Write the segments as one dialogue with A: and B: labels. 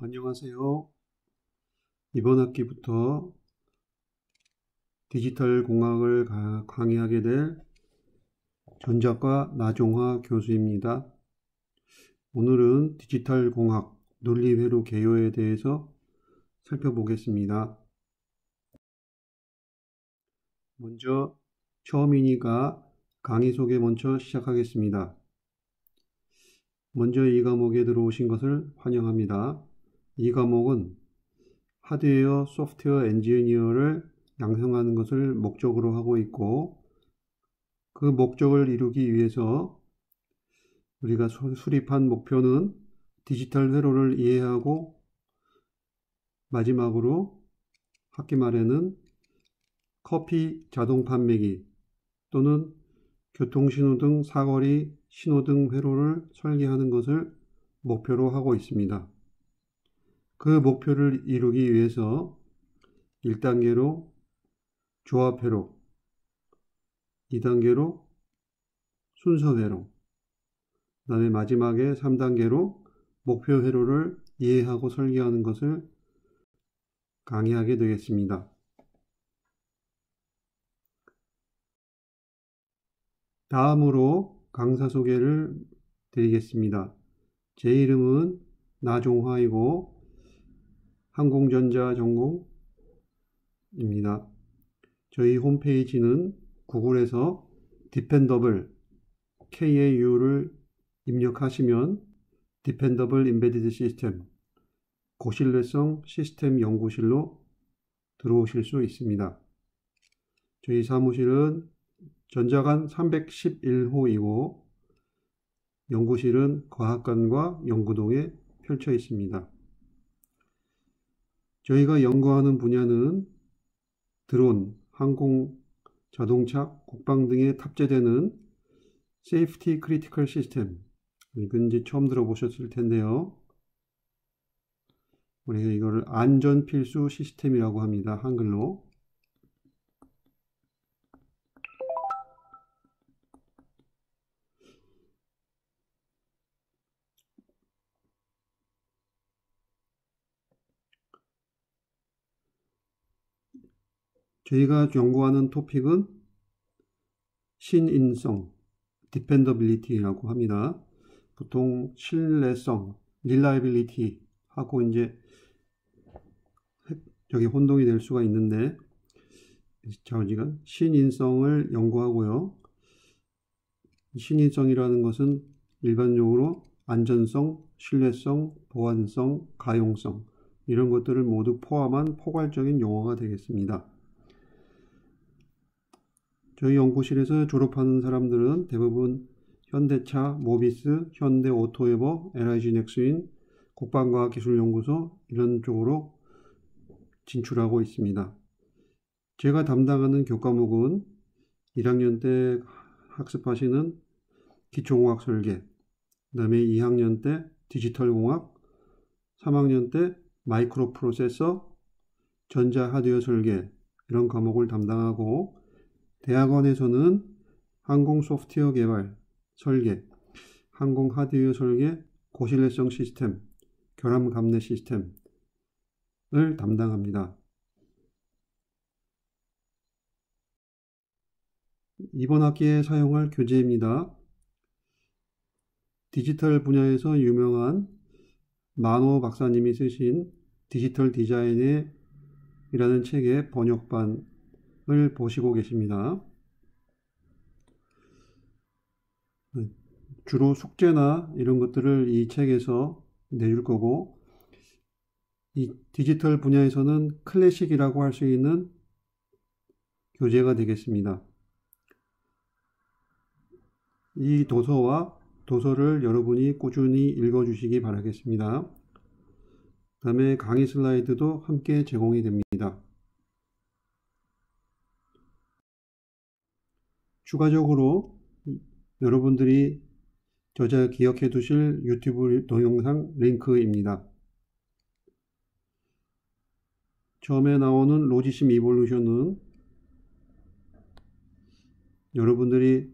A: 안녕하세요. 이번 학기부터 디지털 공학을 강의하게 될 전작가 나종화 교수입니다. 오늘은 디지털 공학 논리회로 개요에 대해서 살펴보겠습니다. 먼저 처음이니까 강의 소개 먼저 시작하겠습니다. 먼저 이 과목에 들어오신 것을 환영합니다. 이 과목은 하드웨어, 소프트웨어 엔지니어를 양성하는 것을 목적으로 하고 있고, 그 목적을 이루기 위해서 우리가 수립한 목표는 디지털 회로를 이해하고, 마지막으로 학기 말에는 커피 자동 판매기 또는 교통신호등, 사거리 신호등 회로를 설계하는 것을 목표로 하고 있습니다. 그 목표를 이루기 위해서 1단계로 조합회로, 2단계로 순서회로, 그 다음에 마지막에 3단계로 목표회로를 이해하고 설계하는 것을 강의하게 되겠습니다. 다음으로 강사 소개를 드리겠습니다. 제 이름은 나종화이고 항공전자 전공입니다. 저희 홈페이지는 구글에서 Dependable KAU를 입력하시면 Dependable Embedded System 고신뢰성 시스템 연구실로 들어오실 수 있습니다. 저희 사무실은 전자관 311호이고 연구실은 과학관과 연구동에 펼쳐 있습니다. 저희가 연구하는 분야는 드론, 항공, 자동차, 국방 등에 탑재되는 Safety Critical System, 이건 이제 처음 들어보셨을 텐데요. 우리가 이거를 안전 필수 시스템이라고 합니다. 한글로. 저희가 연구하는 토픽은 신인성, dependability라고 합니다. 보통 신뢰성, reliability 하고 이제 여기 혼동이 될 수가 있는데, 저희가 신인성을 연구하고요. 신인성이라는 것은 일반적으로 안전성, 신뢰성, 보안성, 가용성 이런 것들을 모두 포함한 포괄적인 용어가 되겠습니다. 저희 연구실에서 졸업하는 사람들은 대부분 현대차, 모비스, 현대오토에버, LIG 넥스윈, 국방과학기술연구소 이런 쪽으로 진출하고 있습니다. 제가 담당하는 교과목은 1학년 때 학습하시는 기초공학 설계, 그 다음에 2학년 때 디지털공학, 3학년 때 마이크로 프로세서, 전자 하드웨어 설계 이런 과목을 담당하고, 대학원에서는 항공 소프트웨어 개발, 설계, 항공 하드웨어 설계, 고신뢰성 시스템, 결함 감내 시스템을 담당합니다. 이번 학기에 사용할 교재입니다. 디지털 분야에서 유명한 만호 박사님이 쓰신 디지털 디자인이라는 책의 번역반을 보시고 계십니다. 주로 숙제나 이런 것들을 이 책에서 내줄 거고, 이 디지털 분야에서는 클래식이라고 할 수 있는 교재가 되겠습니다. 이 도서를 여러분이 꾸준히 읽어주시기 바라겠습니다. 그 다음에 강의 슬라이드도 함께 제공이 됩니다. 추가적으로 여러분들이 저자 기억해 두실 유튜브 동영상 링크입니다. 처음에 나오는 로지심 이볼루션은 여러분들이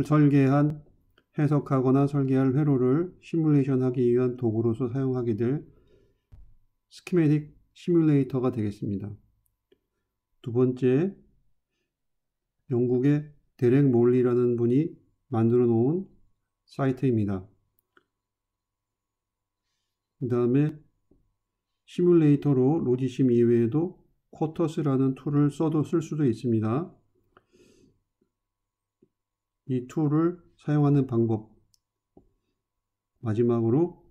A: 설계한 해석하거나 설계할 회로를 시뮬레이션하기 위한 도구로서 사용하게 될 스키매틱 시뮬레이터가 되겠습니다. 두 번째, 영국의 데렉 몰리라는 분이 만들어 놓은 사이트입니다. 그 다음에 시뮬레이터로 로지심 이외에도 쿼터스라는 툴을 써도 쓸 수도 있습니다. 이 툴을 사용하는 방법, 마지막으로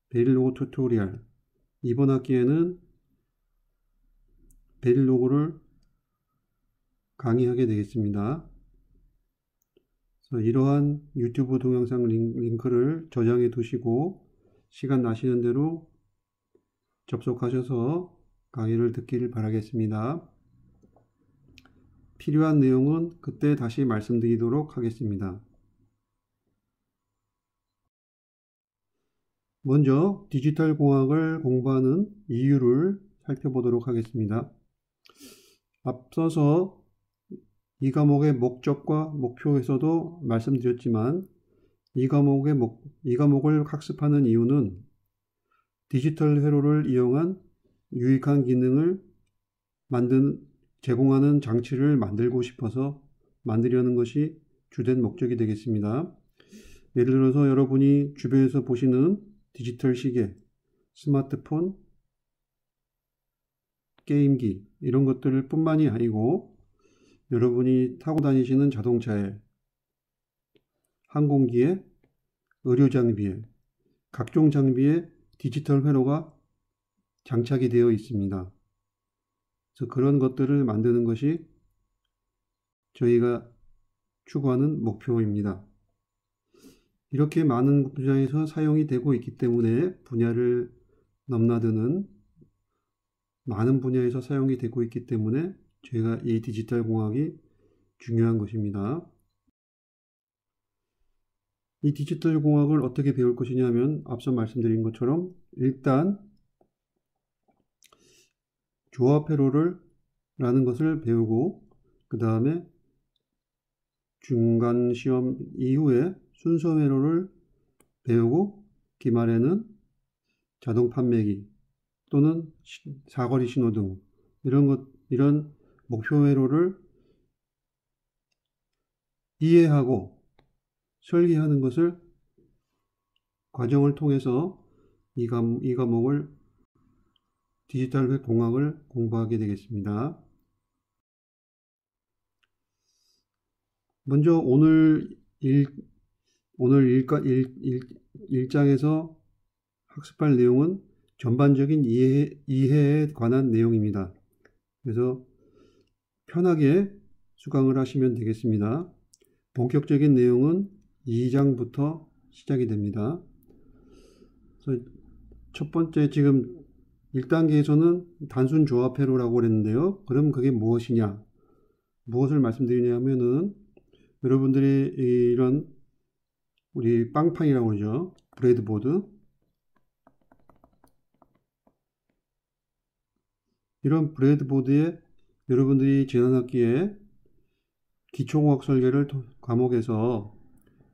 A: 베릴로그 튜토리얼. 이번 학기에는 베릴로그를 강의하게 되겠습니다. 그래서 이러한 유튜브 동영상 링크를 저장해 두시고 시간 나시는 대로 접속하셔서 강의를 듣기를 바라겠습니다. 필요한 내용은 그때 다시 말씀드리도록 하겠습니다. 먼저 디지털 공학을 공부하는 이유를 살펴보도록 하겠습니다. 앞서서 이 과목의 목적과 목표에서도 말씀드렸지만 이 과목을 학습하는 이유는 디지털 회로를 이용한 유익한 기능을 제공하는 장치를 만들고 싶어서 만들려는 것이 주된 목적이 되겠습니다. 예를 들어서 여러분이 주변에서 보시는 디지털 시계, 스마트폰, 게임기 이런 것들 뿐만이 아니고 여러분이 타고 다니시는 자동차에, 항공기에, 의료 장비에, 각종 장비에 디지털 회로가 장착이 되어 있습니다. 그래서 그런 것들을 만드는 것이 저희가 추구하는 목표입니다. 이렇게 많은 분야에서 사용이 되고 있기 때문에 분야를 넘나드는 많은 분야에서 사용이 되고 있기 때문에 저희가 이 디지털 공학이 중요한 것입니다. 이 디지털 공학을 어떻게 배울 것이냐 하면 앞서 말씀드린 것처럼 일단 조합 회로를 라는 것을 배우고 그 다음에 중간 시험 이후에 순서 회로를 배우고 기말에는 자동 판매기 또는 사거리 신호등 이런 목표 회로를 이해하고 설계하는 것을 과정을 통해서 이 과목을 디지털 공학을 공부하게 되겠습니다. 먼저 오늘 일장에서 학습할 내용은 전반적인 이해에 관한 내용입니다. 그래서 편하게 수강을 하시면 되겠습니다. 본격적인 내용은 2장부터 시작이 됩니다. 그래서 첫 번째 지금 1단계에서는 단순 조합 회로라고 그랬는데요. 그럼 그게 무엇이냐? 무엇을 말씀드리냐 하면은 여러분들이 이런 우리 빵판이라고 그러죠. 브레드보드. 이런 브레드보드에 여러분들이 지난 학기에 기초공학 설계를 과목에서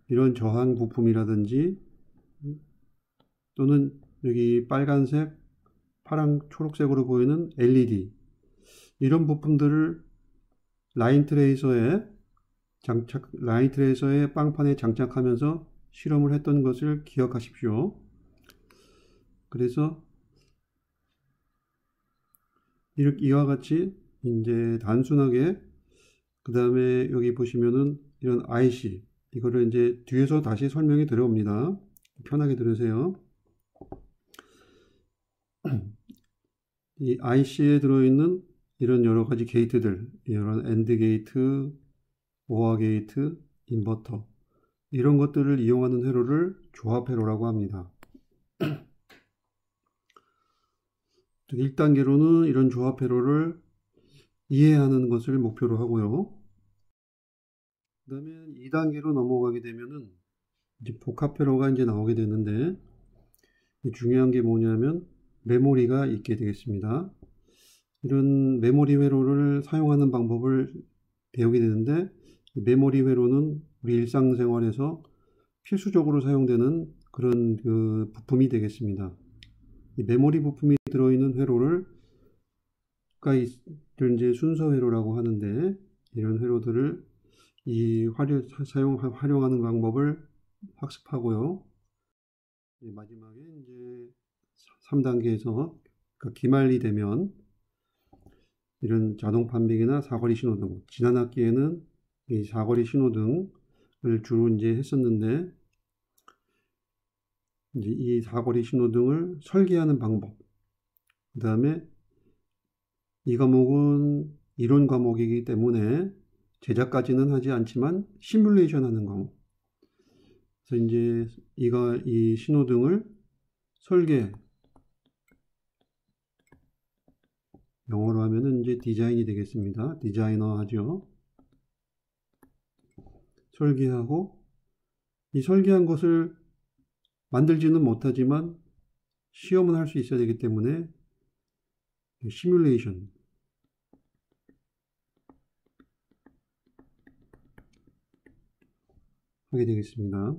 A: 이런 저항 부품이라든지 또는 여기 빨간색, 파랑, 초록색으로 보이는 LED 이런 부품들을 라인 트레이서에 빵판에 장착하면서 실험을 했던 것을 기억하십시오. 그래서 이와 같이 이제 단순하게 그 다음에 여기 보시면은 이런 IC 이거를 이제 뒤에서 다시 설명이 들어옵니다. 편하게 들으세요. 이 IC에 들어있는 이런 여러 가지 게이트들, 이런 AND 게이트, OR 게이트, 인버터 이런 것들을 이용하는 회로를 조합 회로라고 합니다. 1단계로는 이런 조합 회로를 이해하는 것을 목표로 하고요. 그 다음에 2단계로 넘어가게 되면은 이제 복합 회로가 이제 나오게 되는데 중요한 게 뭐냐면 메모리가 있게 되겠습니다. 이런 메모리 회로를 사용하는 방법을 배우게 되는데 메모리 회로는 우리 일상생활에서 필수적으로 사용되는 그런 그 부품이 되겠습니다. 이 메모리 부품이 들어있는 회로를 이제 순서 회로라고 하는데, 이런 회로들을 활용하는 방법을 학습하고요. 마지막에 이제 3단계에서 기말이 되면 이런 자동 판매기나 사거리 신호등, 지난 학기에는 이 사거리 신호등을 주로 이제 했었는데, 이제 이 사거리 신호등을 설계하는 방법, 그 다음에 이 과목은 이론 과목이기 때문에 제작까지는 하지 않지만 시뮬레이션 하는 과목. 그래서 이제 이 신호등을 설계, 영어로 하면은 이제 디자인이 되겠습니다. 디자이너 하죠. 설계하고, 이 설계한 것을 만들지는 못하지만 시험은 할 수 있어야 되기 때문에 시뮬레이션 하게 되겠습니다.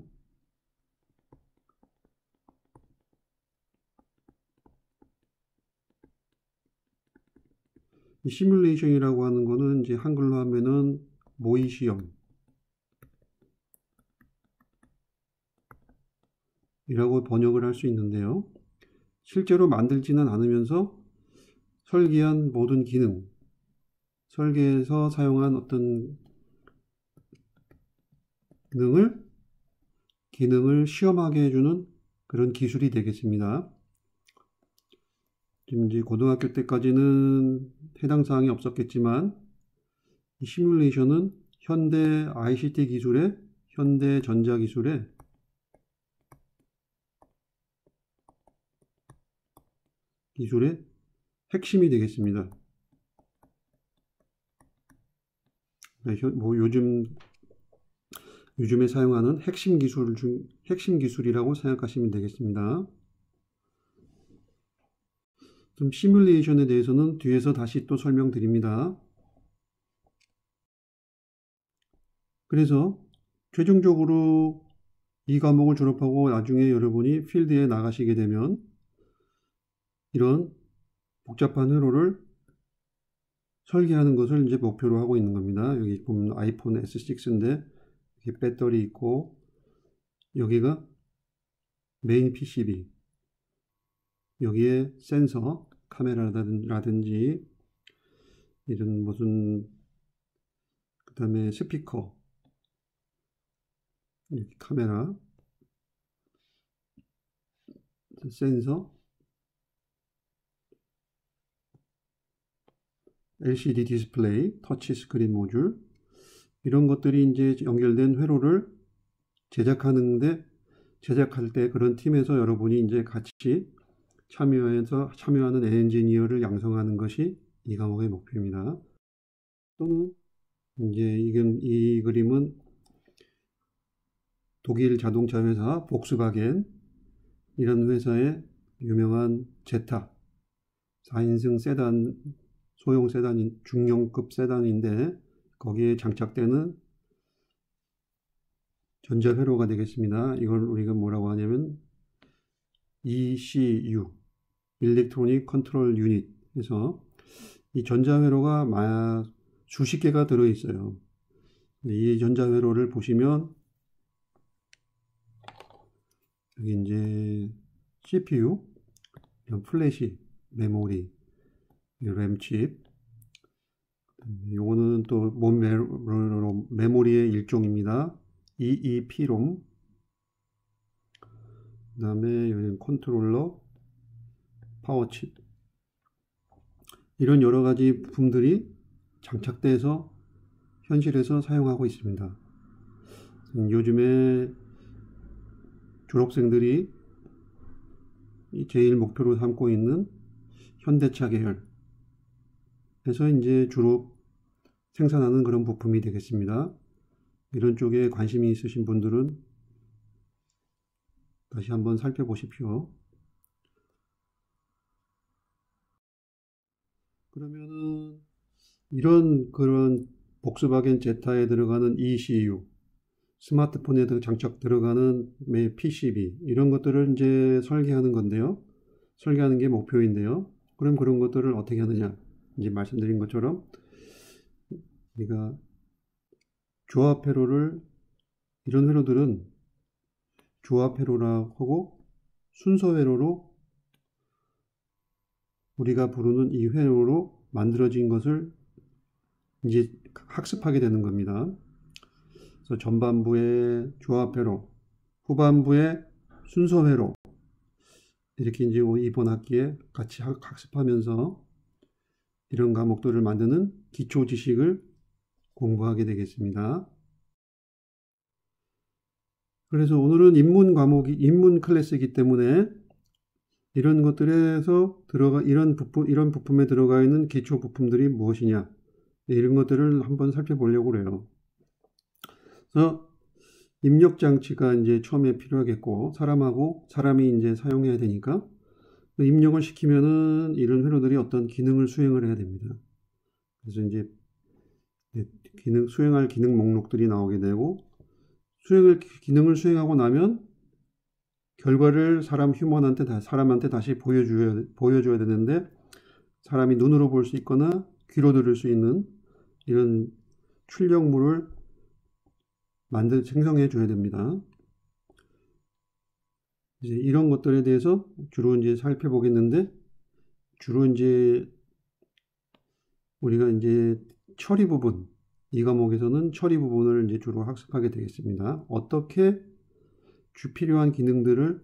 A: 이 시뮬레이션이라고 하는 거는 이제 한글로 하면은 모의 시험 이라고 번역을 할 수 있는데요. 실제로 만들지는 않으면서 설계한 모든 기능, 설계에서 사용한 어떤 기능을 시험하게 해주는 그런 기술이 되겠습니다. 지금 이제 고등학교 때까지는 해당 사항이 없었겠지만, 이 시뮬레이션은 현대 ICT 기술의, 현대 전자 기술의 핵심이 되겠습니다. 뭐 요즘에 사용하는 핵심 기술이라고 생각하시면 되겠습니다. 좀 시뮬레이션에 대해서는 뒤에서 다시 또 설명드립니다. 그래서 최종적으로 이 과목을 졸업하고 나중에 여러분이 필드에 나가시게 되면 이런 복잡한 회로를 설계하는 것을 이제 목표로 하고 있는 겁니다. 여기 보면 아이폰 S6인데 여기 배터리 있고, 여기가 메인 PCB, 여기에 센서, 카메라라든지 이런 무슨, 그 다음에 스피커, 이렇게 카메라, 센서, LCD 디스플레이, 터치 스크린 모듈, 이런 것들이 이제 연결된 회로를 제작할 때 그런 팀에서 여러분이 이제 같이 참여하는 엔지니어를 양성하는 것이 이 과목의 목표입니다. 또는 이제 이 그림은 독일 자동차 회사 복스바겐, 이런 회사의 유명한 제타 4인승 세단, 소형 세단인 중형급 세단인데 거기에 장착되는 전자회로가 되겠습니다. 이걸 우리가 뭐라고 하냐면 ECU, 일렉트로닉 컨트롤 유닛 해서 이 전자회로가 수십 개가 들어있어요. 이 전자회로를 보시면 여기 이제 CPU, 플래시, 메모리, 램칩, 요거는 또 메모리의 일종입니다. EEP롬, 그 다음에 여기는 컨트롤러, 파워칩, 이런 여러 가지 부품들이 장착돼서 현실에서 사용하고 있습니다. 요즘에 졸업생들이 제일 목표로 삼고 있는 현대차 계열 에서 이제 주로 생산하는 그런 부품이 되겠습니다. 이런 쪽에 관심이 있으신 분들은 다시 한번 살펴보십시오. 그러면은 그런 복스바겐 제타에 들어가는 ECU, 스마트폰에도 장착 들어가는 PCB 이런 것들을 이제 설계하는 건데요. 설계하는 게 목표인데요. 그럼 그런 것들을 어떻게 하느냐? 이제 말씀드린 것처럼 우리가 조합 회로를 이런 회로들은 조합 회로라고 하고 순서 회로로 우리가 부르는 이 회로로 만들어진 것을 이제 학습하게 되는 겁니다. 그래서 전반부의 조합 회로, 후반부의 순서 회로 이렇게 이제 이번 학기에 같이 학습하면서 이런 과목들을 만드는 기초 지식을 공부하게 되겠습니다. 그래서 오늘은 인문 클래스이기 때문에 이런 것들에서 이런 부품에 들어가 있는 기초 부품들이 무엇이냐, 이런 것들을 한번 살펴보려고 그래요. 그래서 입력 장치가 이제 처음에 필요하겠고, 사람이 이제 사용해야 되니까, 입력을 시키면은 이런 회로들이 어떤 기능을 수행을 해야 됩니다. 그래서 이제 수행할 기능 목록들이 나오게 되고, 기능을 수행하고 나면 결과를 사람한테 다시 보여줘야 되는데, 사람이 눈으로 볼 수 있거나 귀로 들을 수 있는 이런 출력물을 생성해 줘야 됩니다. 이제 이런 것들에 대해서 주로 이제 살펴보겠는데, 주로 이제 우리가 이제 처리 부분, 이 과목에서는 처리 부분을 이제 주로 학습하게 되겠습니다. 어떻게 필요한 기능들을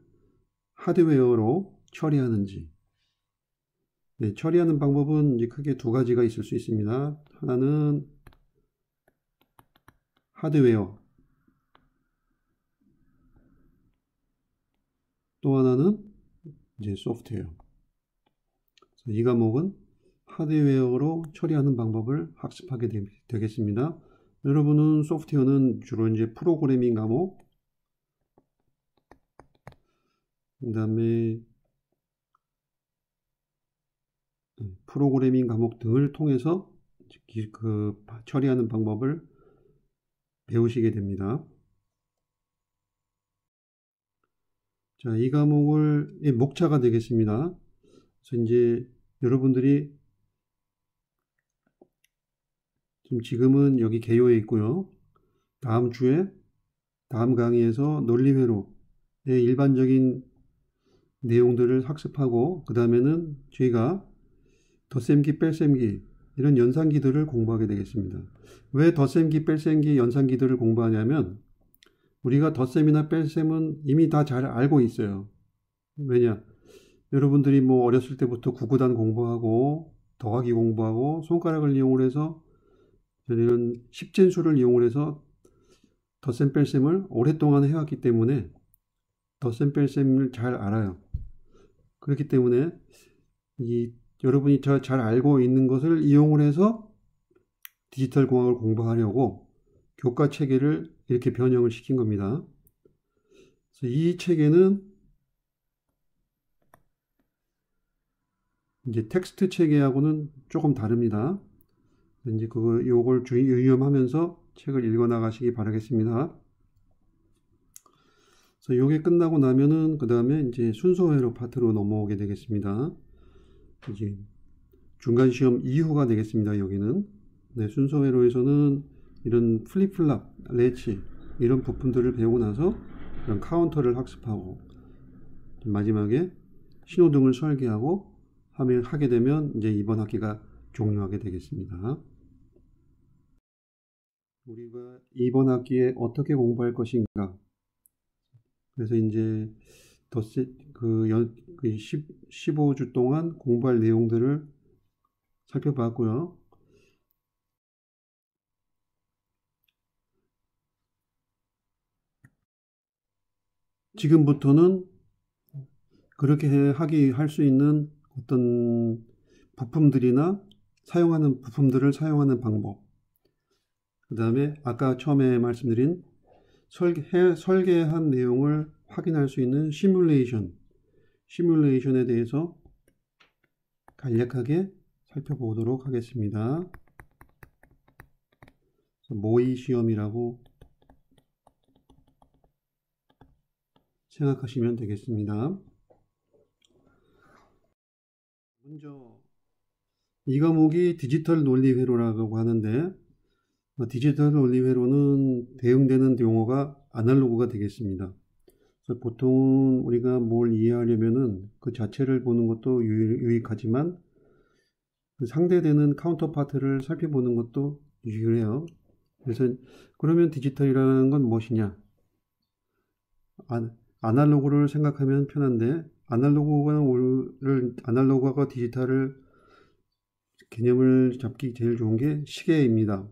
A: 하드웨어로 처리하는지. 네, 처리하는 방법은 이제 크게 두 가지가 있을 수 있습니다. 하나는 하드웨어, 또 하나는 이제 소프트웨어. 이 과목은 하드웨어로 처리하는 방법을 학습하게 되겠습니다. 여러분은 소프트웨어는 주로 이제 프로그래밍 과목, 그 다음에 프로그래밍 과목 등을 통해서 처리하는 방법을 배우시게 됩니다. 자, 이 과목의 목차가 되겠습니다. 그래서 이제 여러분들이 지금은 여기 개요에 있고요. 다음 강의에서 논리회로의 일반적인 내용들을 학습하고, 그 다음에는 저희가 덧셈기, 뺄셈기 이런 연산기들을 공부하게 되겠습니다. 왜 덧셈기, 뺄셈기, 연산기들을 공부하냐면 우리가 덧셈이나 뺄셈은 이미 다 잘 알고 있어요. 왜냐? 여러분들이 뭐 어렸을 때부터 구구단 공부하고 더하기 공부하고 손가락을 이용을 해서 이런 십진수를 이용을 해서 덧셈 뺄셈을 오랫동안 해왔기 때문에 덧셈 뺄셈을 잘 알아요. 그렇기 때문에 여러분이 잘 알고 있는 것을 이용을 해서 디지털 공학을 공부하려고 교과 체계를 이렇게 변형을 시킨 겁니다. 그래서 이 체계는 이제 텍스트 체계하고는 조금 다릅니다. 이제 요걸 유념하면서 책을 읽어 나가시기 바라겠습니다. 그래서 요게 끝나고 나면은 그 다음에 이제 순서회로 파트로 넘어오게 되겠습니다. 이제 중간 시험 이후가 되겠습니다. 여기는 네, 순서회로에서는 이런 플립플랍, 레치 이런 부품들을 배우고 나서 이런 카운터를 학습하고 마지막에 신호등을 설계하고 하게 되면 이제 이번 학기가 종료하게 되겠습니다. 우리가 이번 학기에 어떻게 공부할 것인가? 그래서 이제 15주 동안 공부할 내용들을 살펴봤고요. 지금부터는 그렇게 할 수 있는 어떤 부품들이나 사용하는 부품들을 사용하는 방법, 그 다음에 아까 처음에 말씀드린 설계한 내용을 확인할 수 있는 시뮬레이션에 대해서 간략하게 살펴보도록 하겠습니다. 모의 시험이라고 생각하시면 되겠습니다. 먼저 이 과목이 디지털 논리 회로라고 하는데, 디지털 논리 회로는 대응되는 용어가 아날로그가 되겠습니다. 그래서 보통 우리가 뭘 이해하려면은 그 자체를 보는 것도 유익하지만 그 상대되는 카운터파트를 살펴보는 것도 유익해요. 그래서 그러면 디지털이라는 건 무엇이냐? 아날로그를 생각하면 편한데 아날로그하고 디지털을 개념을 잡기 제일 좋은 게 시계입니다.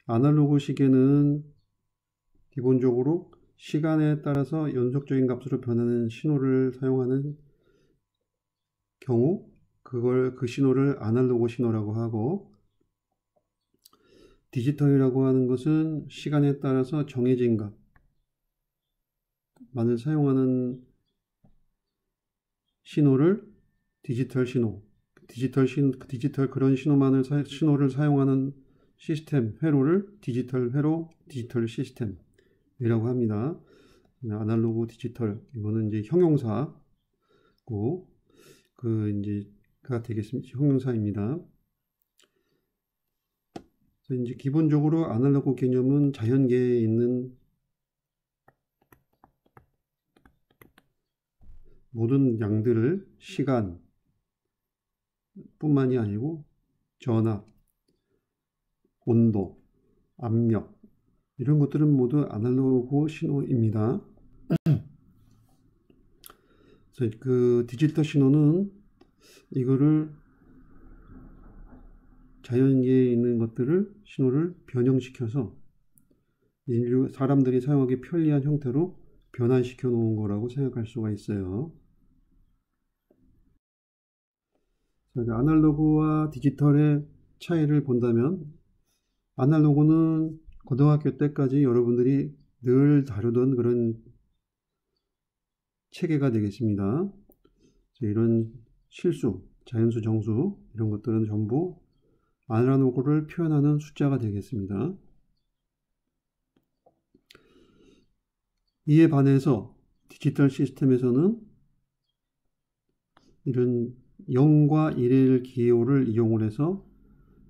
A: 아날로그 시계는 기본적으로 시간에 따라서 연속적인 값으로 변하는 신호를 사용하는 경우 그 신호를 아날로그 신호라고 하고, 디지털이라고 하는 것은 시간에 따라서 정해진 값만을 사용하는 신호를 디지털 신호, 디지털 그런 신호를 사용하는 시스템 회로를 디지털 회로, 디지털 시스템이라고 합니다. 아날로그 디지털, 이거는 이제 형용사고 가 되겠습니다. 형용사입니다. 그래서 이제 기본적으로 아날로그 개념은 자연계에 있는 모든 양들을 시간 뿐만이 아니고 전압, 온도, 압력 이런 것들은 모두 아날로그 신호입니다. 그래서 그 디지털 신호는 이거를 자연계에 있는 신호를 변형시켜서 사람들이 사용하기 편리한 형태로 변환시켜 놓은 거라고 생각할 수가 있어요. 아날로그와 디지털의 차이를 본다면, 아날로그는 고등학교 때까지 여러분들이 늘 다루던 그런 체계가 되겠습니다. 이런 실수, 자연수, 정수 이런 것들은 전부 아날로그를 표현하는 숫자가 되겠습니다. 이에 반해서 디지털 시스템에서는 이런 0과 1의 기호를 이용을 해서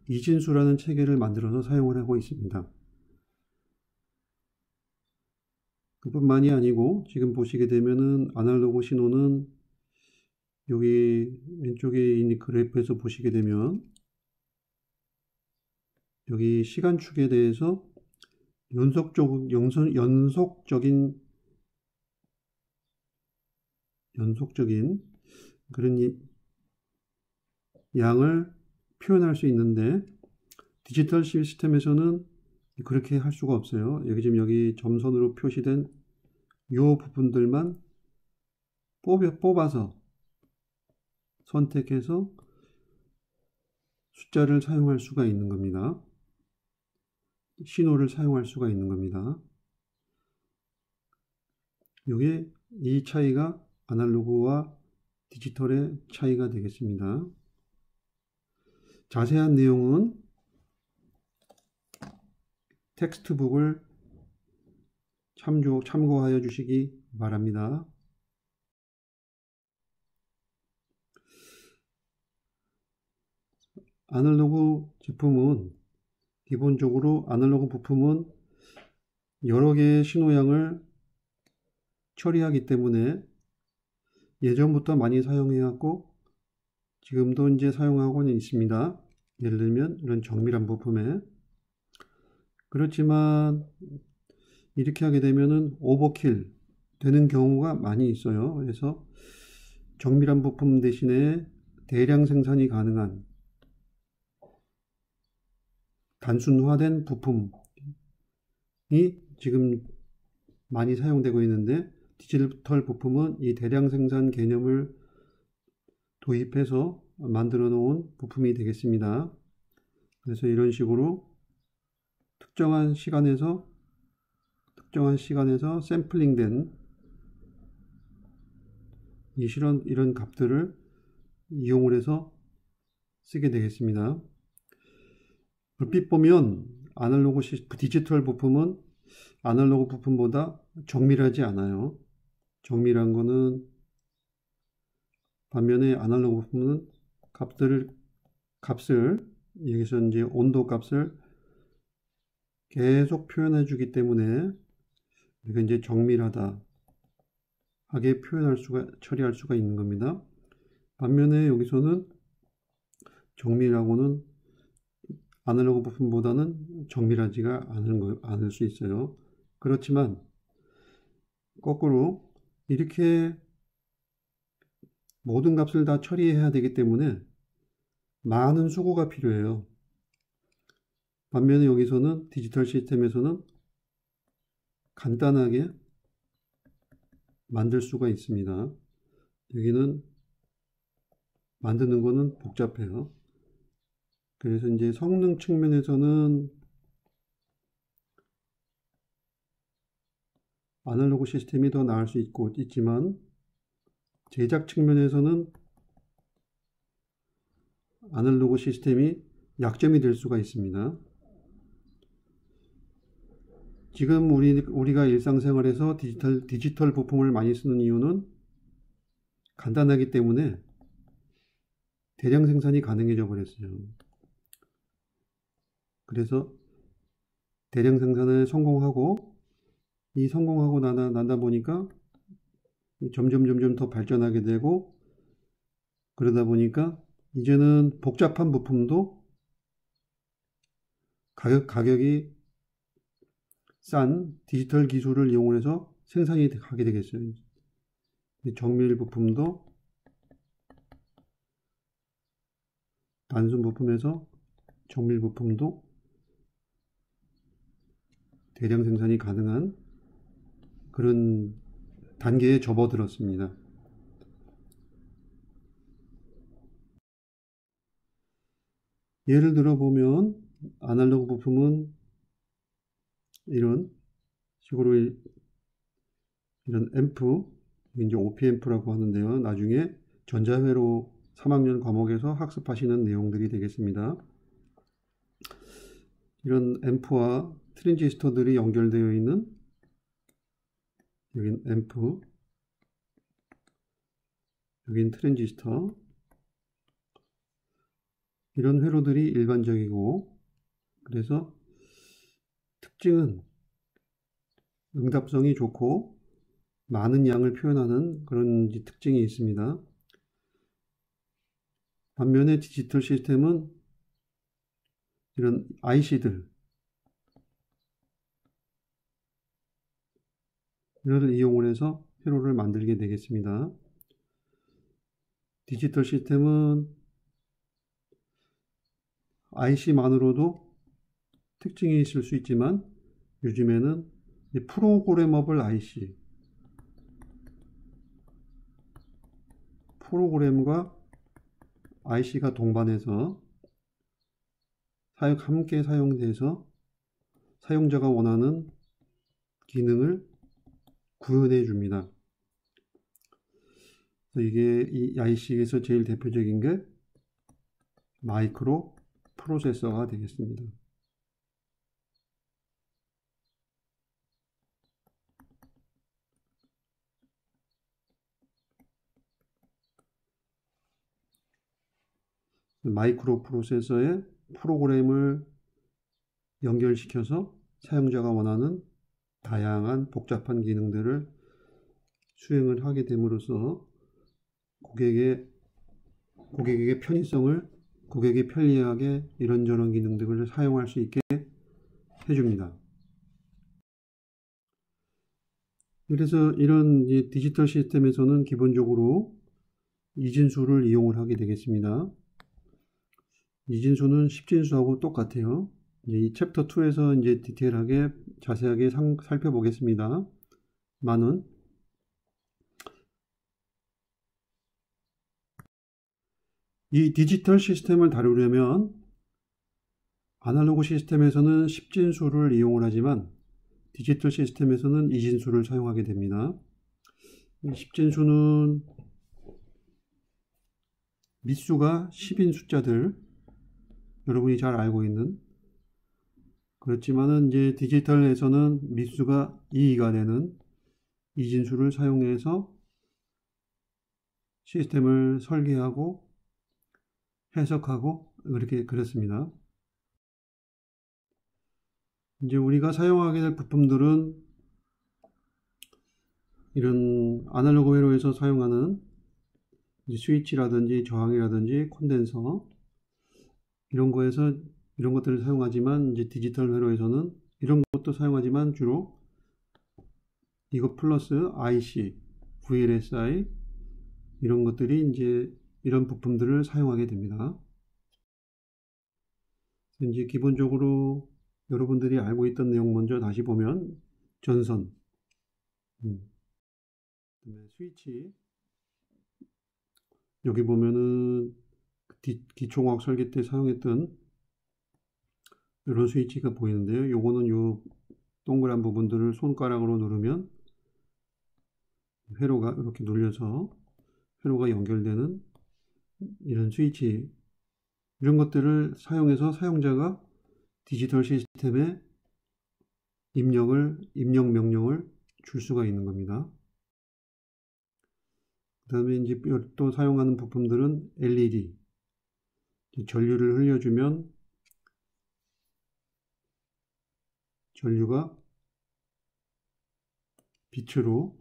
A: 이진수라는 체계를 만들어서 사용을 하고 있습니다. 그뿐만이 아니고 지금 보시게 되면은 아날로그 신호는 여기 왼쪽에 있는 그래프에서 보시게 되면 여기 시간축에 대해서 연속적인 그런 양을 표현할 수 있는데, 디지털 시스템에서는 그렇게 할 수가 없어요. 여기 점선으로 표시된 이 부분들만 뽑아서 선택해서 숫자를 사용할 수가 있는 겁니다. 신호를 사용할 수가 있는 겁니다. 이게 이 차이가 아날로그와 디지털의 차이가 되겠습니다. 자세한 내용은 텍스트북을 참고하여 주시기 바랍니다. 아날로그 제품은 기본적으로 아날로그 부품은 여러 개의 신호양을 처리하기 때문에 예전부터 많이 사용해왔고 지금도 이제 사용하고는 있습니다. 예를 들면 이런 정밀한 부품에. 그렇지만 이렇게 하게 되면은 오버킬 되는 경우가 많이 있어요. 그래서 정밀한 부품 대신에 대량 생산이 가능한 단순화된 부품이 지금 많이 사용되고 있는데, 디지털 부품은 이 대량 생산 개념을 도입해서 만들어 놓은 부품이 되겠습니다. 그래서 이런 식으로 특정한 시간에서 샘플링된 이런 값들을 이용을 해서 쓰게 되겠습니다. 얼핏 보면 디지털 부품은 아날로그 부품보다 정밀하지 않아요. 정밀한 거는 반면에 아날로그 부품은 값을 여기서 이제 온도 값을 계속 표현해 주기 때문에 우리가 이제 정밀하다 하게 처리할 수가 있는 겁니다. 반면에 여기서는 정밀하고는 아날로그 부품보다는 정밀하지가 않을 수 있어요. 그렇지만 거꾸로 이렇게 모든 값을 다 처리해야 되기 때문에 많은 수고가 필요해요. 반면에 여기서는 디지털 시스템에서는 간단하게 만들 수가 있습니다. 여기는 만드는 거는 복잡해요. 그래서 이제 성능 측면에서는 아날로그 시스템이 더 나을 수 있지만 제작 측면에서는 아날로그 시스템이 약점이 될 수가 있습니다. 지금 우리가 일상생활에서 디지털 부품을 많이 쓰는 이유는 간단하기 때문에 대량 생산이 가능해져 버렸어요. 그래서 대량 생산을 성공하고 난다 보니까 점점 더 발전하게 되고 그러다 보니까 이제는 복잡한 부품도 가격이 싼 디지털 기술을 이용해서 생산이 하게 되겠어요. 정밀 부품도 단순 부품에서 정밀 부품도 대량 생산이 가능한 그런 단계에 접어들었습니다. 예를 들어 보면 아날로그 부품은 이런 식으로 이런 앰프, 이제 OP앰프라고 하는데요. 나중에 전자회로 3학년 과목에서 학습하시는 내용들이 되겠습니다. 이런 앰프와 트랜지스터들이 연결되어 있는 여긴 앰프, 여긴 트랜지스터, 이런 회로들이 일반적이고 그래서 특징은 응답성이 좋고 많은 양을 표현하는 그런 특징이 있습니다. 반면에 디지털 시스템은 이런 IC들 이를 이용을 해서 회로를 만들게 되겠습니다. 디지털 시스템은 IC만으로도 특징이 있을 수 있지만 요즘에는 프로그래머블 IC, 프로그램과 IC가 동반해서 함께 사용돼서 사용자가 원하는 기능을 구현해 줍니다. 이게 이 IC에서 제일 대표적인 게 마이크로 프로세서가 되겠습니다. 마이크로 프로세서에 프로그램을 연결시켜서 사용자가 원하는 다양한 복잡한 기능들을 수행을 하게 됨으로써 고객의 편의성을 고객이 편리하게 이런저런 기능들을 사용할 수 있게 해줍니다. 그래서 이런 디지털 시스템에서는 기본적으로 이진수를 이용을 하게 되겠습니다. 이진수는 십진수하고 똑같아요. 이 챕터 2에서 이제 디테일하게 자세하게 살펴보겠습니다. 이 디지털 시스템을 다루려면 아날로그 시스템에서는 십진수를 이용을 하지만 디지털 시스템에서는 이진수를 사용하게 됩니다. 이 십진수는 밑수가 10인 숫자들 여러분이 잘 알고 있는 그렇지만은 이제 디지털에서는 밑수가 2가 되는 이진수를 사용해서 시스템을 설계하고 해석하고 그렇게 그랬습니다. 이제 우리가 사용하게 될 부품들은 이런 아날로그 회로에서 사용하는 스위치라든지 저항이라든지 콘덴서 이런 거에서 이런 것들을 사용하지만 이제 디지털 회로에서는 이런 것도 사용하지만 주로 이것 플러스 IC, VLSI 이런 것들이 이제 이런 부품들을 사용하게 됩니다. 이제 기본적으로 여러분들이 알고 있던 내용 먼저 다시 보면 전선, 그다음에 스위치, 여기 보면은 기초공학 설계 때 사용했던 이런 스위치가 보이는데요. 요거는 요 동그란 부분들을 손가락으로 누르면 회로가 이렇게 눌려서 회로가 연결되는 이런 스위치, 이런 것들을 사용해서 사용자가 디지털 시스템에 입력 명령을 줄 수가 있는 겁니다. 그 다음에 이제 또 사용하는 부품들은 LED, 전류를 흘려주면 전류가 빛으로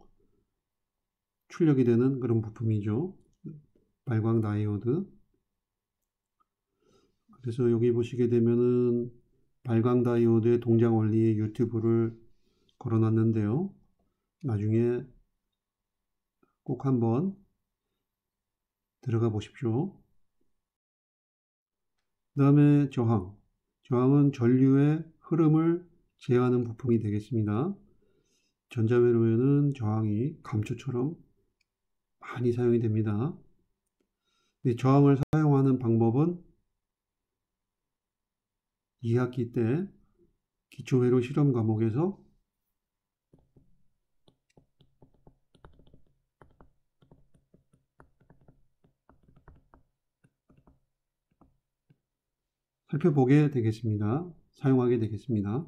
A: 출력이 되는 그런 부품이죠. 발광 다이오드. 그래서 여기 보시게 되면은 발광 다이오드의 동작 원리의 유튜브를 걸어놨는데요. 나중에 꼭 한번 들어가 보십시오. 그 다음에 저항. 저항은 전류의 흐름을 제어하는 부품이 되겠습니다. 전자회로에는 저항이 감초처럼 많이 사용이 됩니다. 저항을 사용하는 방법은 2학기 때 기초회로 실험 과목에서 살펴보게 되겠습니다. 사용하게 되겠습니다.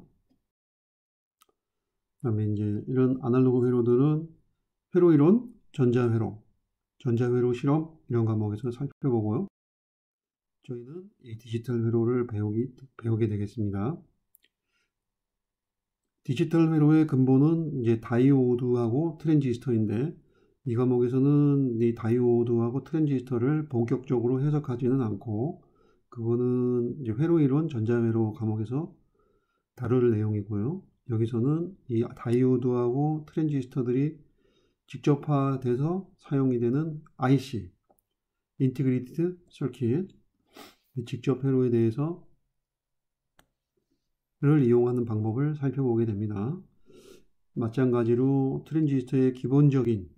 A: 그 다음에 이제 이런 아날로그 회로들은 회로 이론, 전자회로 실험 이런 과목에서 살펴보고요. 저희는 이 디지털 회로를 배우게 되겠습니다. 디지털 회로의 근본은 이제 다이오드하고 트랜지스터인데 이 과목에서는 이 다이오드하고 트랜지스터를 본격적으로 해석하지는 않고 그거는 이제 회로 이론, 전자회로 과목에서 다룰 내용이고요. 여기서는 이 다이오드하고 트랜지스터들이 직접화돼서 사용이 되는 IC, 인티그레이티드 서킷, 직접 회로에 대해서 를 이용하는 방법을 살펴보게 됩니다. 마찬가지로 트랜지스터의 기본적인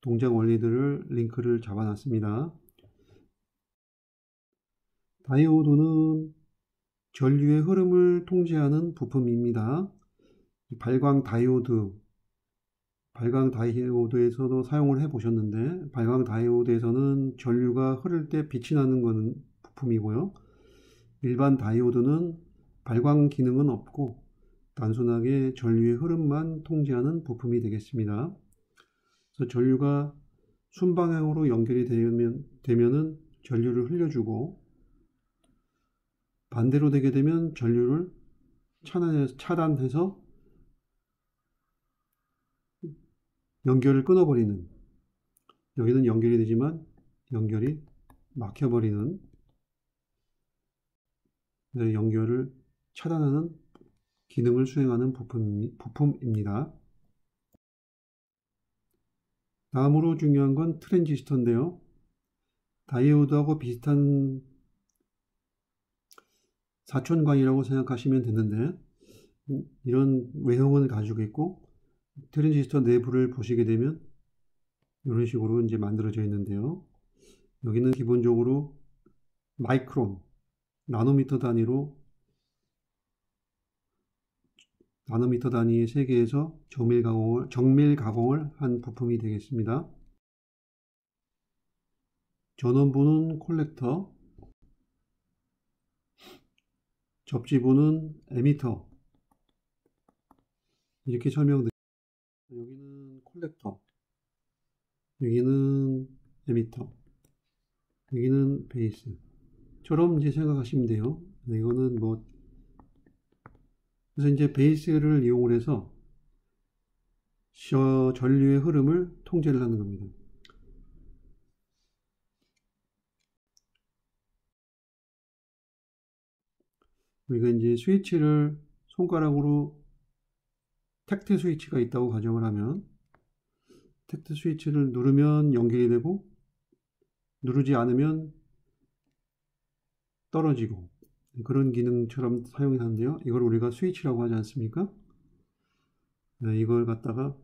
A: 동작 원리들을 링크를 잡아놨습니다. 다이오드는 전류의 흐름을 통제하는 부품입니다. 발광 다이오드에서도 사용을 해 보셨는데 발광 다이오드에서는 전류가 흐를 때 빛이 나는 것은 부품이고요. 일반 다이오드는 발광 기능은 없고 단순하게 전류의 흐름만 통제하는 부품이 되겠습니다. 그래서 전류가 순방향으로 연결이 되면은 전류를 흘려주고 반대로 되게 되면 전류를 차단해서 연결을 끊어버리는, 여기는 연결이 되지만 연결이 막혀버리는, 연결을 차단하는 기능을 수행하는 부품입니다. 다음으로 중요한 건 트랜지스터인데요. 다이오드하고 비슷한 사촌관이라고 생각하시면 되는데 이런 외형을 가지고 있고 트랜지스터 내부를 보시게 되면 이런 식으로 이제 만들어져 있는데요. 여기는 기본적으로 마이크론, 나노미터 단위의 세계에서 정밀 가공을 한 부품이 되겠습니다. 전원부는 콜렉터, 접지부는 에미터, 이렇게 설명드립니다. 여기는 콜렉터, 여기는 에미터, 여기는 베이스처럼 이제 생각하시면 돼요. 이거는 뭐, 그래서 이제 베이스를 이용을 해서 전류의 흐름을 통제를 하는 겁니다. 우리가 이제 스위치를 손가락으로 택트 스위치가 있다고 가정을 하면 택트 스위치를 누르면 연결이 되고 누르지 않으면 떨어지고 그런 기능처럼 사용이 하는데요. 이걸 우리가 스위치라고 하지 않습니까? 네, 이걸 갖다가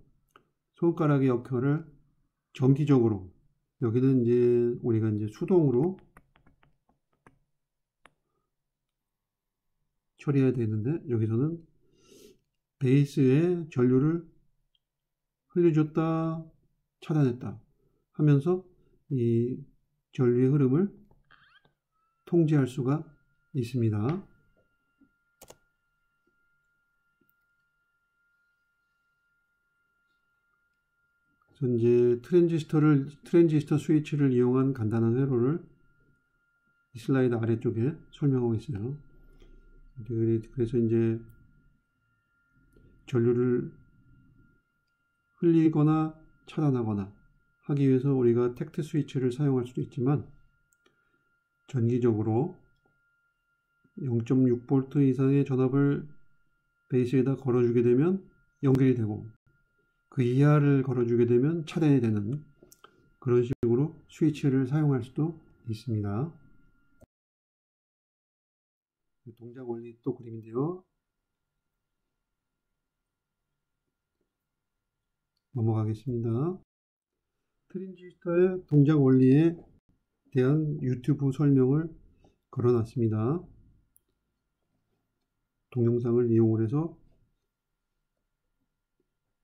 A: 손가락의 역할을 정기적으로 여기는 이제 우리가 이제 수동으로 처리해야 되는데 여기서는 베이스에 전류를 흘려줬다 차단했다 하면서 이 전류의 흐름을 통제할 수가 있습니다. 그래서 이제 트랜지스터 스위치를 이용한 간단한 회로를 이 슬라이드 아래쪽에 설명하고 있어요. 그래서 이제 전류를 흘리거나 차단하거나 하기 위해서 우리가 택트 스위치를 사용할 수도 있지만 전기적으로 0.6V 이상의 전압을 베이스에다 걸어주게 되면 연결이 되고 그 이하를 걸어주게 되면 차단이 되는 그런 식으로 스위치를 사용할 수도 있습니다. 동작 원리 또 그림인데요. 넘어가겠습니다. 트랜지스터의 동작 원리에 대한 유튜브 설명을 걸어놨습니다. 동영상을 이용을 해서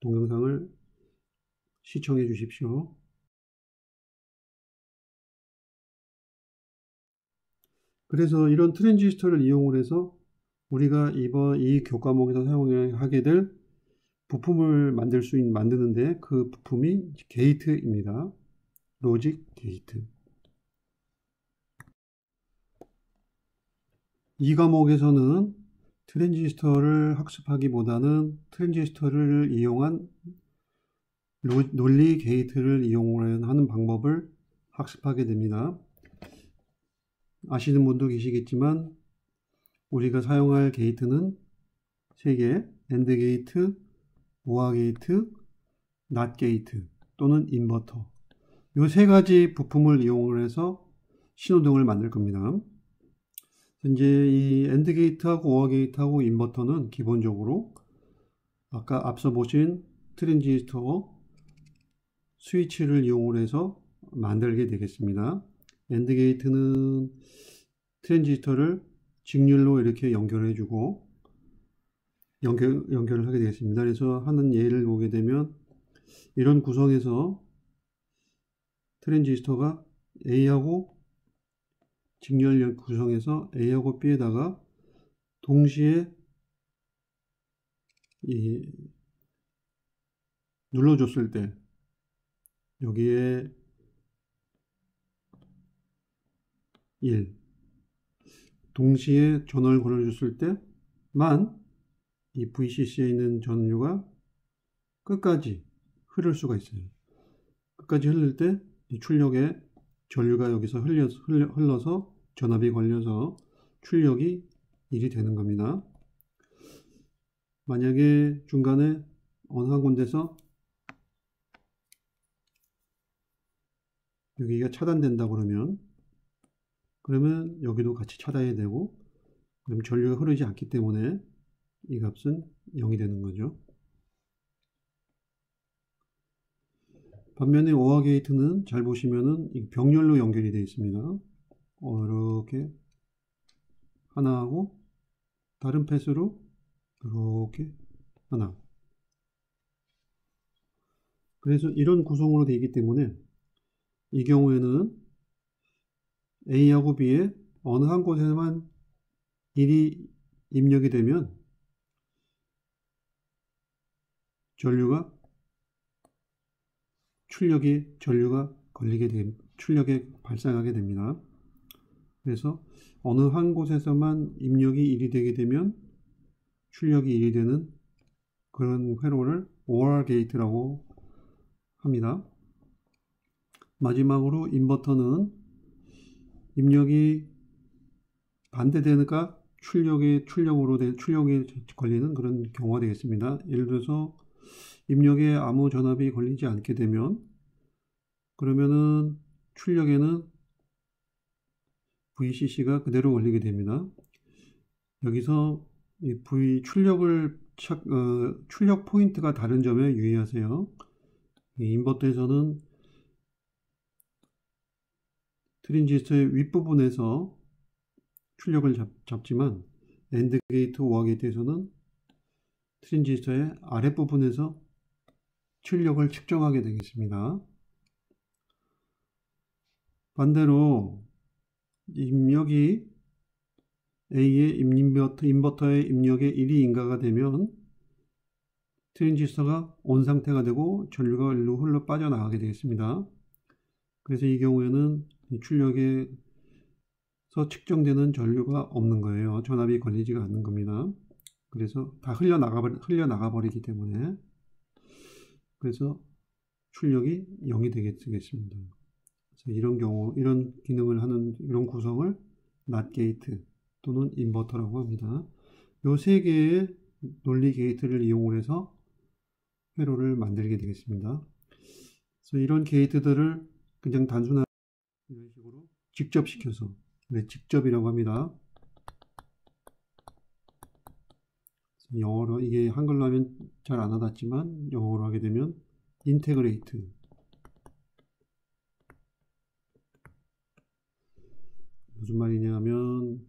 A: 동영상을 시청해 주십시오. 그래서 이런 트랜지스터를 이용을 해서 우리가 이번 이 교과목에서 사용하게 될 부품을 만드는데 그 부품이 게이트입니다. 로직 게이트. 이 과목에서는 트랜지스터를 학습하기보다는 트랜지스터를 이용한 논리 게이트를 이용하는 방법을 학습하게 됩니다. 아시는 분도 계시겠지만 우리가 사용할 게이트는 3개, AND 게이트, OR 게이트, NOT 게이트 또는 인버터 이 3가지 부품을 이용을 해서 신호등을 만들 겁니다. 이제 이 AND 게이트하고 OR 게이트하고 인버터는 기본적으로 아까 앞서 보신 트랜지스터 스위치를 이용을 해서 만들게 되겠습니다. AND 게이트는 트랜지스터를 직렬로 이렇게 연결해주고 연결을 하게 되겠습니다. 그래서 하는 예를 보게 되면 이런 구성에서 트랜지스터가 A하고 직렬 구성해서 A하고 B에다가 동시에 눌러줬을 때 여기에 1 동시에 전원을 걸어줬을 때만 이 VCC에 있는 전류가 끝까지 흐를 수가 있어요. 끝까지 흐를 때 이 출력에 전류가 여기서 흘러서 전압이 걸려서 출력이 1이 되는 겁니다. 만약에 중간에 어느 한 군데서 여기가 차단된다 그러면 여기도 같이 차단해야 되고 그럼 전류가 흐르지 않기 때문에 이 값은 0이 되는 거죠. 반면에 OR 게이트는 잘 보시면은 병렬로 연결이 되어 있습니다. 이렇게 하나하고 다른 펫으로 이렇게 하나. 그래서 이런 구성으로 되어 있기 때문에 이 경우에는 A하고 B에 어느 한 곳에만 1이 입력이 되면 전류가 전류가 출력에 발생하게 됩니다. 그래서 어느 한 곳에서만 입력이 1이 되게 되면 출력이 1이 되는 그런 회로를 OR 게이트라고 합니다. 마지막으로 인버터는 입력이 반대되니까 출력이 걸리는 그런 경우가 되겠습니다. 예를 들어서 입력에 아무 전압이 걸리지 않게 되면 그러면은 출력에는 VCC가 그대로 걸리게 됩니다. 여기서 이 출력 포인트가 다른 점에 유의하세요. 이 인버터에서는 트랜지스터의 윗부분에서 출력을 잡지만 AND 게이트, OR 게이트에서는 트랜지스터의 아랫부분에서 출력을 측정하게 되겠습니다. 반대로 입력이 A의 인버터의 입력에 1이 인가가 되면 트랜지스터가 ON 상태가 되고 전류가 일로 흘러 빠져나가게 되겠습니다. 그래서 이 경우에는 출력에서 측정되는 전류가 없는 거예요. 전압이 걸리지가 않는 겁니다. 그래서 다 흘려나가 버리기 때문에 그래서 출력이 0이 되겠습니다. 이런 기능을 하는 이런 구성을 NOT 게이트 또는 인버터라고 합니다. 이 세 개의 논리 게이트를 이용을 해서 회로를 만들게 되겠습니다. 그래서 이런 게이트들을 그냥 단순한 이런 식으로 직접시켜서 직접이라고 합니다. 영어로 이게 한글로 하면 잘 안 와닿지만 영어로 하게 되면 인테그레이트. 무슨 말이냐면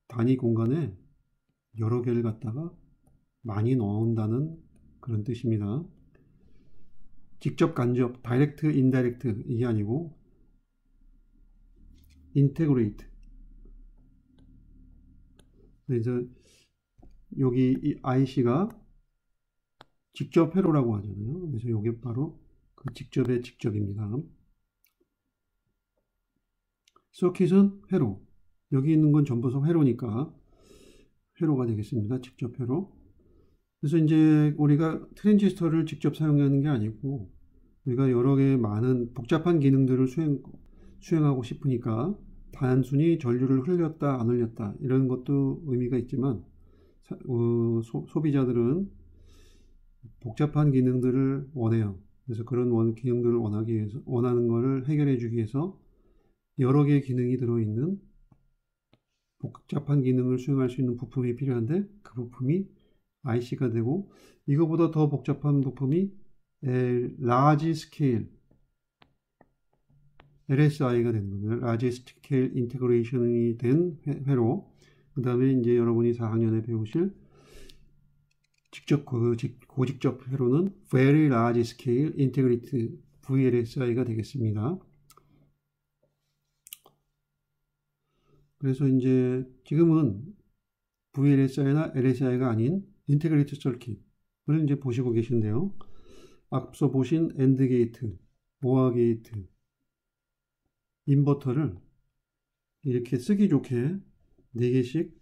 A: 단위 공간에 여러 개를 갖다가 많이 넣는다는 그런 뜻입니다. 직접 간접, 다이렉트, 인다이렉트 이게 아니고 인테그레이트. 그래서 여기 이 IC가 직접 회로라고 하잖아요. 그래서 이게 바로 그 직접의 직접입니다. 서킷은 회로. 여기 있는 건 전부 다 회로니까 회로가 되겠습니다. 직접 회로. 그래서 이제 우리가 트랜지스터를 직접 사용하는 게 아니고 우리가 여러 개의 많은 복잡한 기능들을 수행하고 싶으니까 단순히 전류를 흘렸다 안 흘렸다 이런 것도 의미가 있지만 소비자들은 복잡한 기능들을 원해요. 그래서 그런 기능들을 원하는 것을 해결해 주기 위해서 여러 개의 기능이 들어있는 복잡한 기능을 수행할 수 있는 부품이 필요한데 그 부품이 IC가 되고 이거보다 더 복잡한 부품이 large scale LSI가 되는 겁니다. large scale integration이 된 회로. 그 다음에 이제 여러분이 4학년에 배우실 고직접 회로는 very large scale integrated VLSI가 되겠습니다. 그래서 이제 지금은 VLSI나 LSI가 아닌 인테그레이트 서킷을 이제 보시고 계신데요. 앞서 보신 AND 게이트, OR 게이트, 인버터를 이렇게 쓰기 좋게 4개씩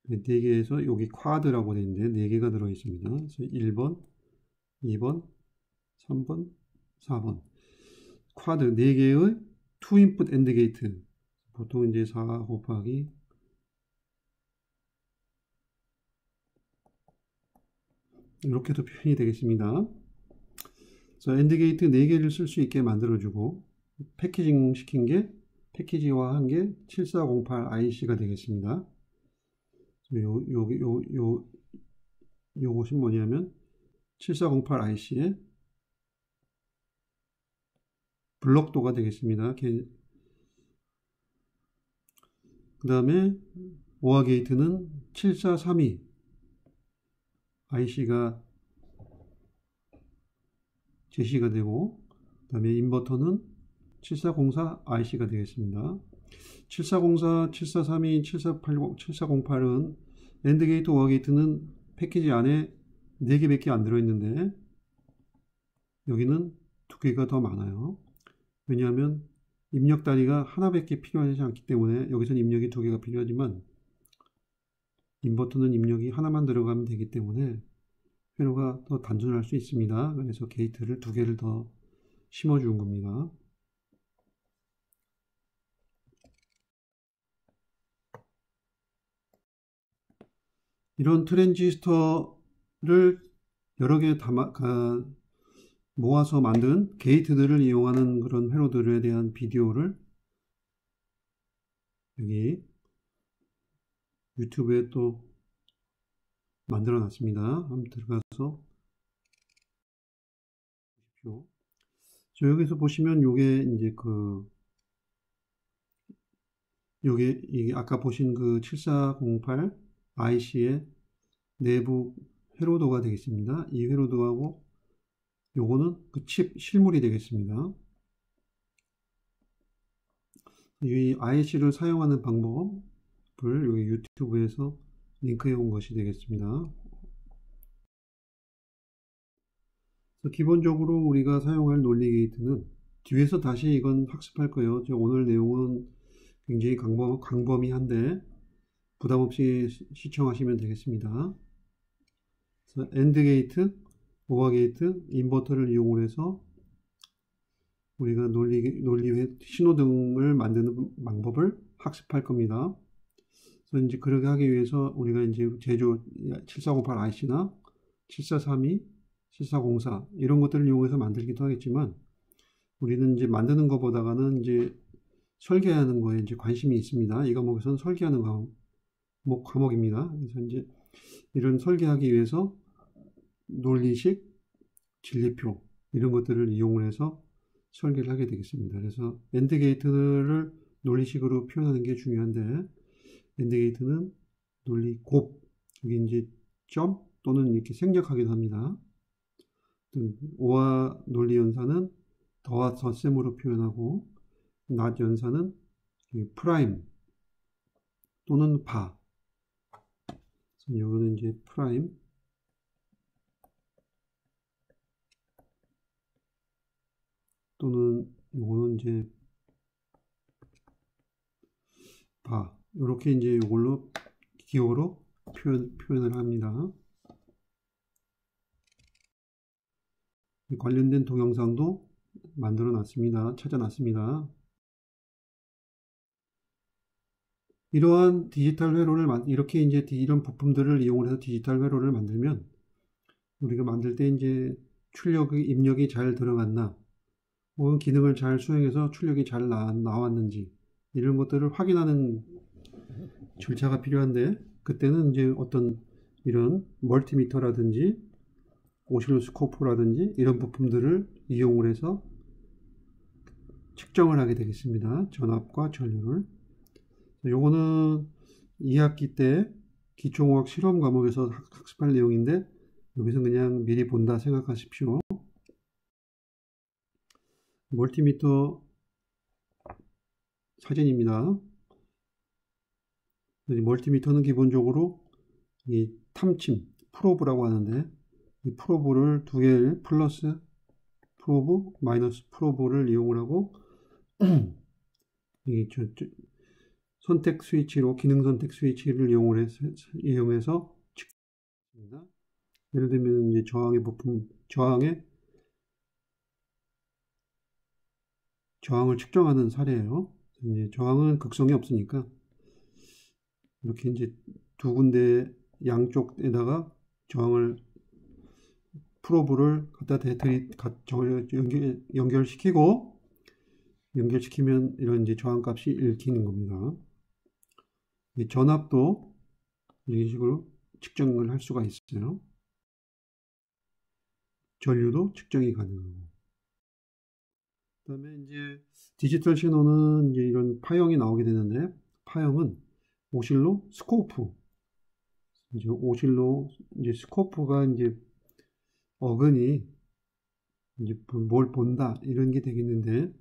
A: 4개에서 여기 쿼드라고 되어 있는데 4개가 들어 있습니다. 그래서 1번, 2번, 3번, 4번 쿼드 4개의 2인풋 AND 게이트 보통 이제 4 곱하기 이렇게도 표현이 되겠습니다. 그래서 AND 게이트 4개를 쓸 수 있게 만들어주고 패키징 시킨 게 패키지화한 게 7408 IC가 되겠습니다. 요것이 뭐냐면 7408 IC의 블록도가 되겠습니다. 그 다음에 OR 게이트는 7432 IC가 제시가 되고 그 다음에 인버터는 7404 IC가 되겠습니다. 7404, 7432, 7480, 7408은 AND 게이트, OR 게이트는 패키지 안에 4개밖에 안 들어있는데 여기는 두 개가 더 많아요. 왜냐하면 입력 단위가 하나밖에 필요하지 않기 때문에 여기서는 입력이 두 개가 필요하지만 인버터는 입력이 하나만 들어가면 되기 때문에 회로가 더 단순할 수 있습니다. 그래서 게이트를 두 개를 더 심어준 겁니다. 이런 트랜지스터를 여러 개 모아서 만든 게이트들을 이용하는 그런 회로들에 대한 비디오를 여기 유튜브에 또 만들어 놨습니다. 한번 들어가서 보십시오. 여기서 보시면 요게 이제 요게 아까 보신 그 7408 IC의 내부 회로도가 되겠습니다. 이 회로도하고 요거는 그 칩 실물이 되겠습니다. 이 IC를 사용하는 방법을 여기 유튜브에서 링크해 온 것이 되겠습니다. 기본적으로 우리가 사용할 논리 게이트는 뒤에서 다시 이건 학습할 거예요. 오늘 내용은 굉장히 광범위한데 부담 없이 시청하시면 되겠습니다. 엔드 게이트, 오어 게이트, 인버터를 이용해서 우리가 신호등을 만드는 방법을 학습할 겁니다. 그래서 이제 그렇게 하기 위해서 우리가 이제 제조 7408 IC나 7432, 7404 이런 것들을 이용해서 만들기도 하겠지만 우리는 이제 만드는 것보다는 이제 설계하는 거에 이제 관심이 있습니다. 이 과목에서는 설계하는 과목입니다. 그래서 이제 이런 설계하기 위해서 논리식, 진리표 이런 것들을 이용을 해서 설계를 하게 되겠습니다. 그래서 엔드 게이트를 논리식으로 표현하는 게 중요한데 엔드 게이트는 논리 곱 여기 이제 점 또는 이렇게 생략하기도 합니다. 오와 논리 연산은 더와 덧셈으로 표현하고 낫 연산은 프라임 또는 바. 여기는 이제 프라임 또는 요거는 이제 바. 이렇게 이제 이걸로 기호로 표현을 합니다. 관련된 동영상도 만들어 놨습니다. 찾아 놨습니다. 이러한 디지털 회로를 이렇게 이제 이런 부품들을 이용해서 디지털 회로를 만들면 우리가 만들 때 이제 입력이 잘 들어갔나 혹은 기능을 잘 수행해서 출력이 잘 나왔는지 이런 것들을 확인하는 절차가 필요한데 그때는 이제 어떤 이런 멀티미터라든지 오실로스코프라든지 이런 부품들을 이용을 해서 측정을 하게 되겠습니다. 전압과 전류를. 요거는 2학기 때 기초공학 실험 과목에서 학습할 내용인데 여기서 그냥 미리 본다 생각하십시오. 멀티미터 사진입니다. 멀티미터는 기본적으로 이 탐침, 프로브라고 하는데 이 프로브를 두 개를 플러스 프로브, 마이너스 프로브를 이용을 하고 이 선택 스위치로 기능 선택 스위치를 이용해서 측정합니다. 예를 들면 이제 저항을 측정하는 사례예요. 이제 저항은 극성이 없으니까 이렇게 이제 두 군데 양쪽에다가 프로브를 갖다 연결시키면 이런 이제 저항값이 읽히는 겁니다. 전압도 이런 식으로 측정을 할 수가 있어요. 전류도 측정이 가능하고. 그다음에 이제 디지털 신호는 이제 이런 파형이 나오게 되는데 파형은 오실로스코프. 이제 스코프가 이제 어근이 이제 뭘 본다 이런 게 되겠는데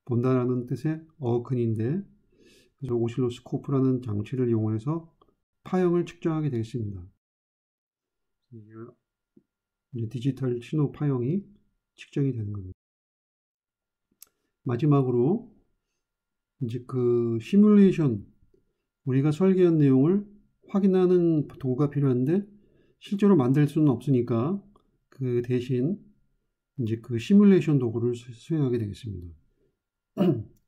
A: 본다라는 뜻의 어근인데 그래서 오실로스코프라는 장치를 이용해서 파형을 측정하게 되겠습니다. 이제 디지털 신호 파형이 측정이 되는 겁니다. 마지막으로 이제 그 시뮬레이션, 우리가 설계한 내용을 확인하는 도구가 필요한데 실제로 만들 수는 없으니까 그 대신 이제 그 시뮬레이션 도구를 수행하게 되겠습니다.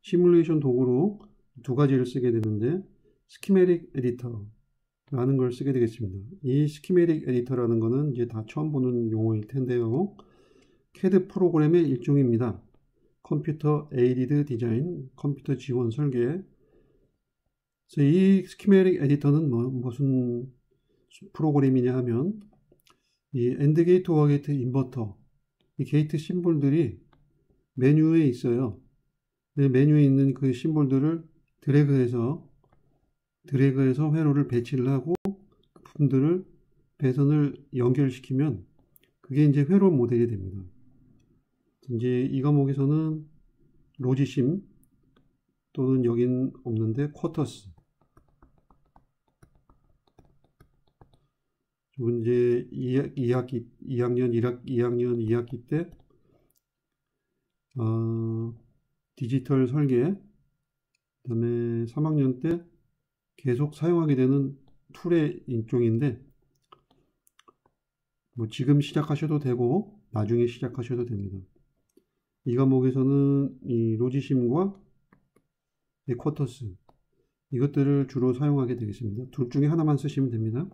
A: 시뮬레이션 도구로 두 가지를 쓰게 되는데 스키매틱 에디터라는 걸 쓰게 되겠습니다. 이 스키매틱 에디터라는 거는 이제 다 처음 보는 용어일 텐데요. CAD 프로그램의 일종입니다. 컴퓨터 에이디드 디자인, 컴퓨터 지원 설계. 그래서 이 스키매틱 에디터는 무슨 프로그램이냐 하면 이 엔드 게이트, 오어 게이트, 인버터, 이 게이트 심볼들이 메뉴에 있어요. 메뉴에 있는 그 심볼들을 드래그해서 회로를 배치를 하고 그 부분들을 배선을 연결시키면 그게 이제 회로 모델이 됩니다. 이제 이 과목에서는 로지심 또는 여긴 없는데 쿼터스. 이제 2학년 2학기 때 디지털 설계, 그다음에 3학년 때 계속 사용하게 되는 툴의 일종인데 뭐 지금 시작하셔도 되고 나중에 시작하셔도 됩니다. 이 과목에서는 이 로지심과 쿼터스 이것들을 주로 사용하게 되겠습니다. 둘 중에 하나만 쓰시면 됩니다.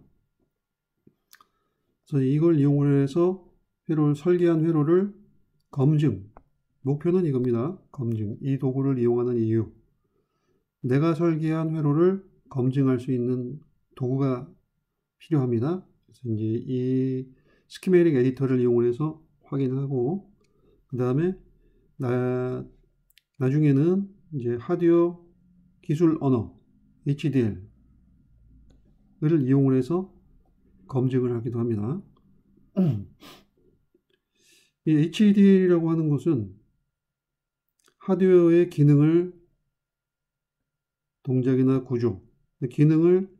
A: 그래서 이걸 이용을 해서 설계한 회로를 검증, 목표는 이겁니다. 검증, 이 도구를 이용하는 이유, 내가 설계한 회로를 검증할 수 있는 도구가 필요합니다. 그래서 이제 이 스키매틱 에디터를 이용해서 확인하고, 그 다음에 나중에는 이제 하드웨어 기술 언어 HDL을 이용을 해서 검증을 하기도 합니다. 이 HDL이라고 하는 것은 하드웨어의 기능을, 동작이나 구조, 기능을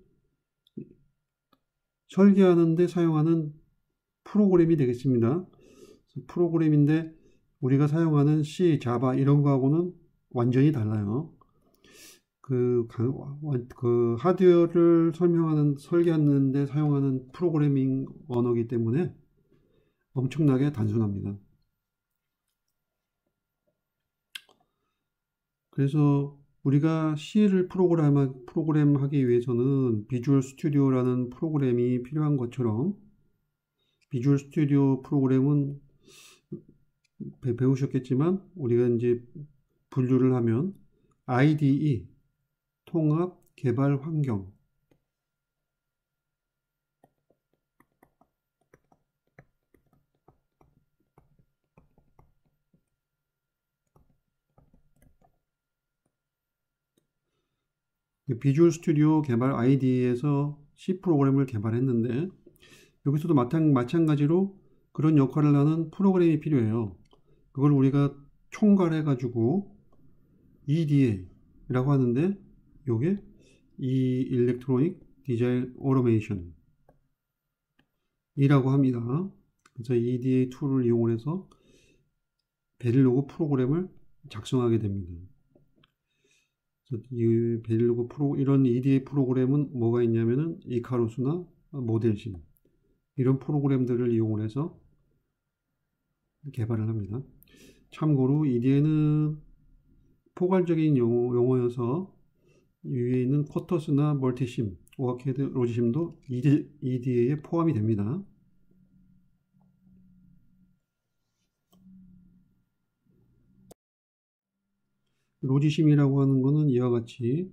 A: 설계하는 데 사용하는 프로그램이 되겠습니다. 프로그램인데 우리가 사용하는 C, 자바 이런 거하고는 완전히 달라요. 그 하드웨어를 설계하는 데 사용하는 프로그래밍 언어이기 때문에 엄청나게 단순합니다. 그래서 우리가 C를 프로그램하기 위해서는 비주얼 스튜디오라는 프로그램이 필요한 것처럼, 비주얼 스튜디오 프로그램은 배우셨겠지만 우리가 이제 분류를 하면 IDE, 통합 개발 환경, 비주얼 스튜디오 개발 IDE에서 C 프로그램을 개발했는데 여기서도 마찬가지로 그런 역할을 하는 프로그램이 필요해요. 그걸 우리가 총괄해 가지고 EDA라고 하는데 요게 이 일렉트로닉 디자인 오토메이션 이라고 합니다. 그래서 EDA 툴을 이용해서 베릴로그 프로그램을 작성하게 됩니다. 이 베릴로그 이런 EDA 프로그램은 뭐가 있냐면은 이카루스나 모델심 이런 프로그램들을 이용해서 개발을 합니다. 참고로 EDA는 포괄적인 용어여서 위에 있는 쿼터스나 멀티심, 오아캐드, 로지심도 EDA에 포함이 됩니다. 로지심이라고 하는 거는 이와 같이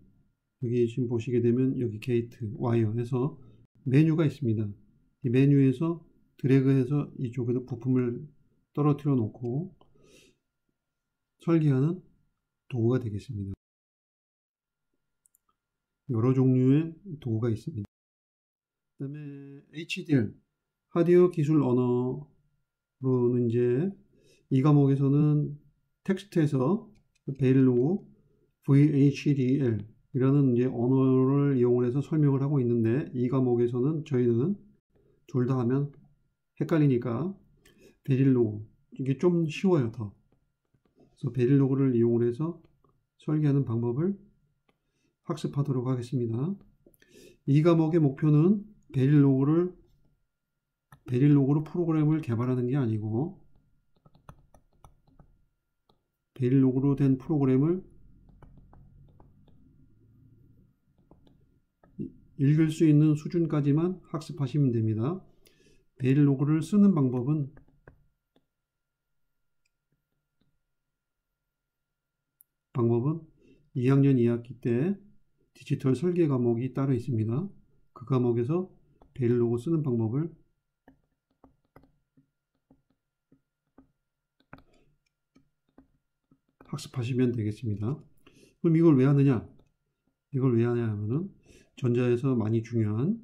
A: 여기 지금 보시게 되면 여기 게이트, 와이어 해서 메뉴가 있습니다. 이 메뉴에서 드래그해서 이쪽에도 부품을 떨어뜨려 놓고 설계하는 도구가 되겠습니다. 여러 종류의 도구가 있습니다. 그 다음에 HDL, 하드웨어 기술 언어로는 이제 이 과목에서는 텍스트에서 베릴로그 VHDL 이라는 이제 언어를 이용해서 설명을 하고 있는데 이 과목에서는 저희는 둘 다 하면 헷갈리니까 베릴로그 이게 좀 쉬워요, 더. 그래서 베릴로그를 이용을 해서 설계하는 방법을 학습하도록 하겠습니다. 이 과목의 목표는 베릴로그로 프로그램을 개발하는 게 아니고 베릴로그로 된 프로그램을 읽을 수 있는 수준까지만 학습하시면 됩니다. 베릴로그를 쓰는 방법은 2학년 2학기 때 디지털 설계 과목이 따로 있습니다. 그 과목에서 베릴로그 쓰는 방법을 학습하시면 되겠습니다. 그럼 이걸 왜 하느냐? 이걸 왜 하냐 하면은 전자에서 많이 중요한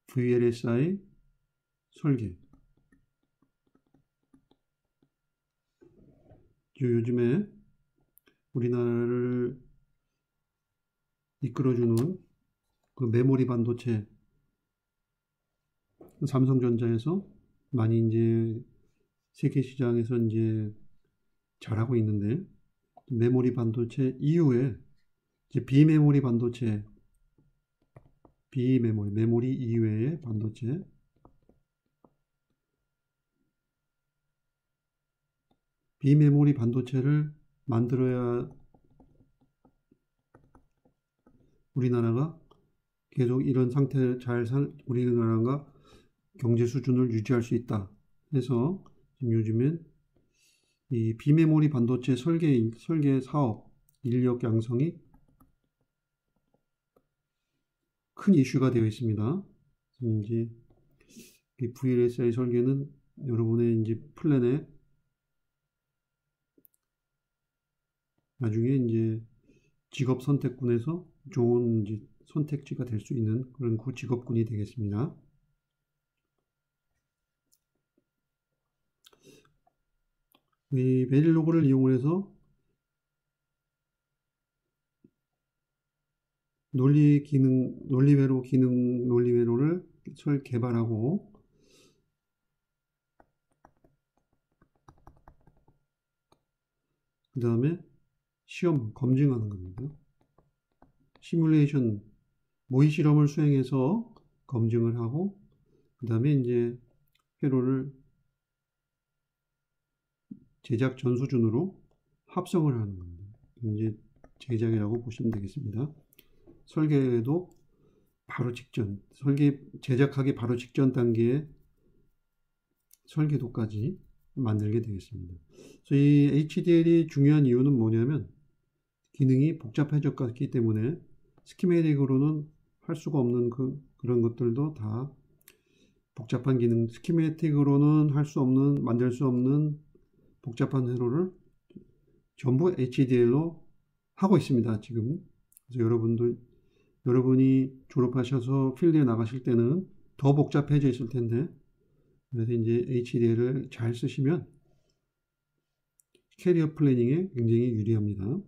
A: VLSI 설계. 요즘에 우리나라를 이끌어주는 그 메모리 반도체, 삼성전자에서 많이 이제 세계 시장에서 이제 잘하고 있는데, 메모리 반도체 이후에 이제 비메모리 반도체, 메모리 이외의 반도체, 비메모리 반도체를 만들어야 우리나라가 계속 이런 상태 우리나라가 경제 수준을 유지할 수 있다. 해서 지금 요즘엔 이 비메모리 반도체 설계 사업 인력 양성이 큰 이슈가 되어 있습니다. 이제 이 VLSI 설계는 여러분의 이제 플랜에 나중에 이제 직업 선택군에서 좋은 이제 선택지가 될 수 있는 그런 직업군이 되겠습니다. 이 베릴로그를 이용해서 논리회로를 개발하고 그 다음에 시험 검증하는 겁니다. 시뮬레이션 모의 실험을 수행해서 검증을 하고 그 다음에 이제 회로를 제작 전 수준으로 합성을 하는 겁니다. 이제 제작이라고 보시면 되겠습니다. 설계도 바로 직전, 제작하기 바로 직전 단계에 설계도까지 만들게 되겠습니다. 그래서 이 HDL이 중요한 이유는 뭐냐면 기능이 복잡해졌기 때문에 스키매틱으로는 할 수가 없는 그런 것들도 다 복잡한 기능, 스키매틱으로는 만들 수 없는 복잡한 회로를 전부 HDL로 하고 있습니다, 지금. 그래서 여러분이 졸업하셔서 필드에 나가실 때는 더 복잡해져 있을 텐데, 그래서 이제 HDL을 잘 쓰시면 캐리어 플래닝에 굉장히 유리합니다.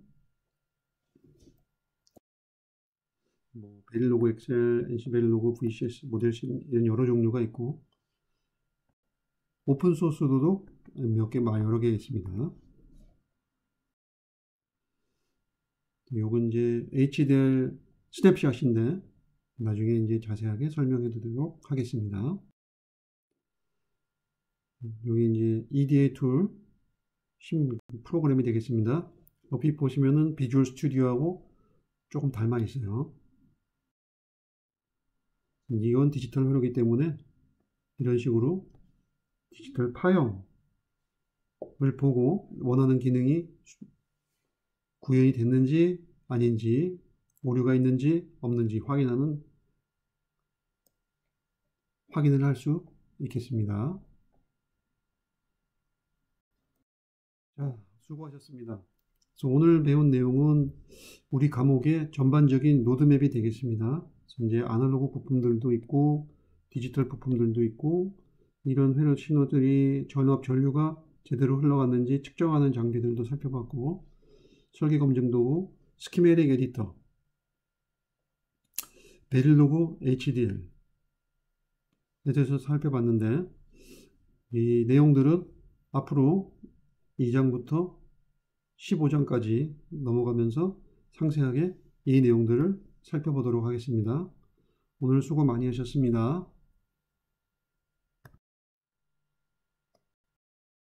A: 베릴로그 엑셀, NC베릴로그, VCS, 모델신 이런 여러 종류가 있고 오픈 소스도 여러 개 있습니다. 요건 이제 HDL 스냅샷인데 나중에 이제 자세하게 설명해 드리도록 하겠습니다. 여기 이제 EDA 툴 프로그램이 되겠습니다. 옆에 보시면은 비주얼 스튜디오하고 조금 닮아 있어요. 이건 디지털 회로이기 때문에 이런 식으로 디지털 파형을 보고 원하는 기능이 구현이 됐는지 아닌지 오류가 있는지 없는지 확인을 할 수 있겠습니다. 자, 수고하셨습니다. 그래서 오늘 배운 내용은 우리 과목의 전반적인 로드맵이 되겠습니다. 이제 아날로그 부품들도 있고 디지털 부품들도 있고 이런 회로 신호들이 전류가 제대로 흘러갔는지 측정하는 장비들도 살펴봤고 설계 검증 도구, 스키매틱 에디터, 베릴로그 HDL 대해서 살펴봤는데 이 내용들은 앞으로 2장부터 15장까지 넘어가면서 상세하게 이 내용들을 살펴보도록 하겠습니다. 오늘 수고 많이 하셨습니다.